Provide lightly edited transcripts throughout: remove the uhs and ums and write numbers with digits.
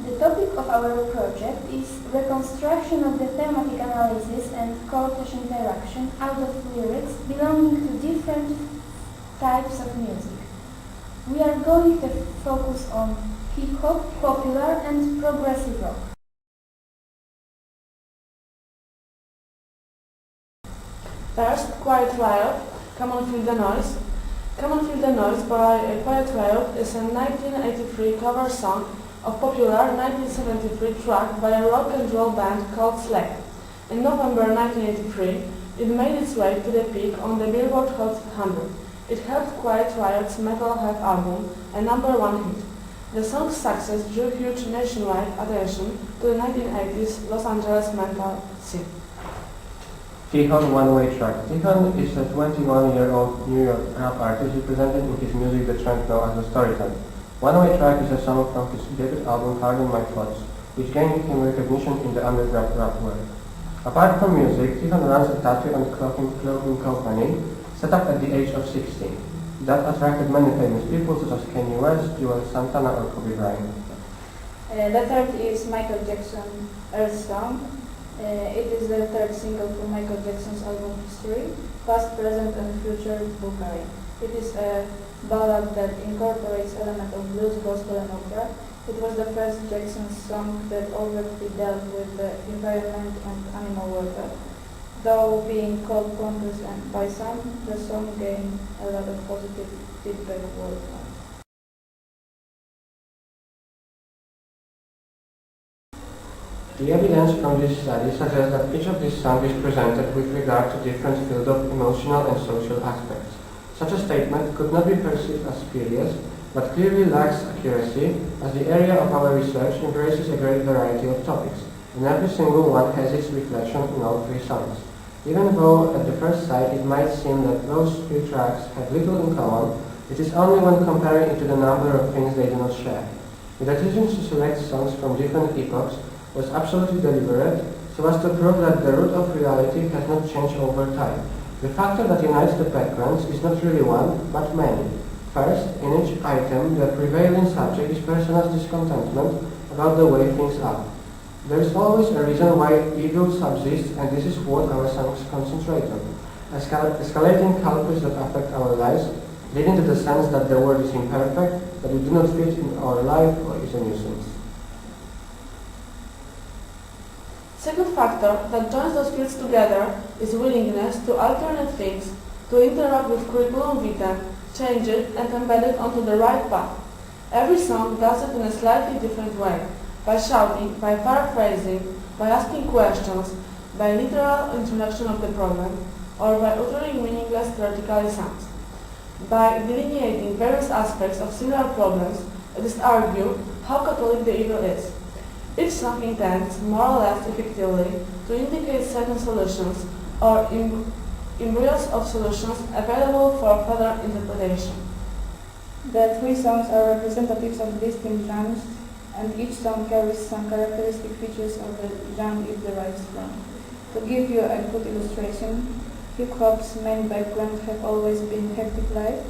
The topic of our project is reconstruction of the thematic analysis and chord-touch interaction out of lyrics belonging to different types of music. We are going to focus on hip-hop, popular and progressive rock. First, Quiet Riot, Come On Feel the Noise. Come On Feel the Noise by Quiet Riot is a 1983 cover song of popular 1973 track by a rock and roll band called Slack. In November 1983, it made its way to the peak on the Billboard Hot 100. It helped Quiet Riot's Metal Health album, a #1 hit. The song's success drew huge nationwide attention to the 1980s Los Angeles metal scene. Tihon One-Way Track. Tihon is a 21-year-old New York rap artist represented in his music the trend known as the storyteller. One-Way Track is a song from his debut album Harden My Thoughts, which gained him recognition in the underground rap world. Apart from music, Tihon runs a tattoo and clothing company set up at the age of 16 that attracted many famous people such as Kanye West, Joel Santana or Kobe Bryant. The third is Michael Jackson, Earth Song. It is the third single from Michael Jackson's album history, past, present and future Bookery. It is a ballad that incorporates elements of blues, gospel and opera. It was the first Jackson song that overtly dealt with the environment and animal welfare. Though being called pompous and by some, the song gained a lot of positive feedback worldwide. The evidence from this study suggests that each of these songs is presented with regard to different fields of emotional and social aspects. Such a statement could not be perceived as spurious, but clearly lacks accuracy, as the area of our research embraces a great variety of topics, and every single one has its reflection in all three songs. Even though at the first sight it might seem that those three tracks have little in common, it is only when comparing it to the number of things they do not share. The decision to select songs from different epochs was absolutely deliberate, so as to prove that the root of reality has not changed over time. The factor that unites the backgrounds is not really one, but many. First, in each item, the prevailing subject is personal discontentment about the way things are. There is always a reason why evil subsists, and this is what our songs concentrate on. Escalating culprits that affect our lives, leading to the sense that the world is imperfect, that we do not fit in our life, or is a nuisance. Second factor that joins those fields together is willingness to alternate things, to interact with curriculum vitae, change it and embed it onto the right path. Every song does it in a slightly different way, by shouting, by paraphrasing, by asking questions, by literal introduction of the problem, or by uttering meaningless theoretical sounds. By delineating various aspects of similar problems, it is argued how Catholic the evil is. Each song intends, more or less effectively, to indicate certain solutions or embryos of solutions available for further interpretation. The three songs are representatives of distinct genres, and each song carries some characteristic features of the genre it derives from. To give you a good illustration, hip-hop's main background have always been hectic life,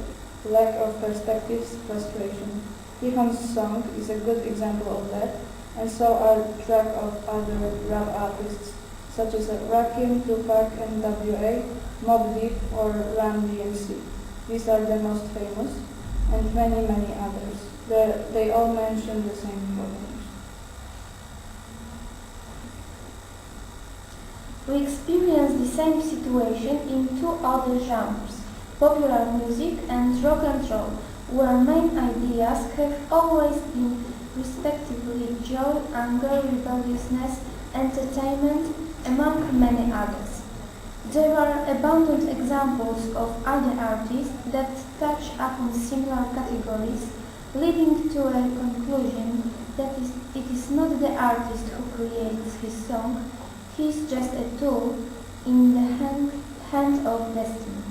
lack of perspectives, frustration. Tihon's song is a good example of that, and so are track of other rap artists such as Rakim, Tupac, N.W.A., Mobb Deep, or Run DMC. These are the most famous, and many others. They all mention the same problems. We experience the same situation in two other genres, popular music and rock and roll, where main ideas have always been respectively joy, anger, rebelliousness, entertainment, among many others. There are abundant examples of other artists that touch upon similar categories, leading to a conclusion that it is not the artist who creates his song, he is just a tool in the hand of destiny.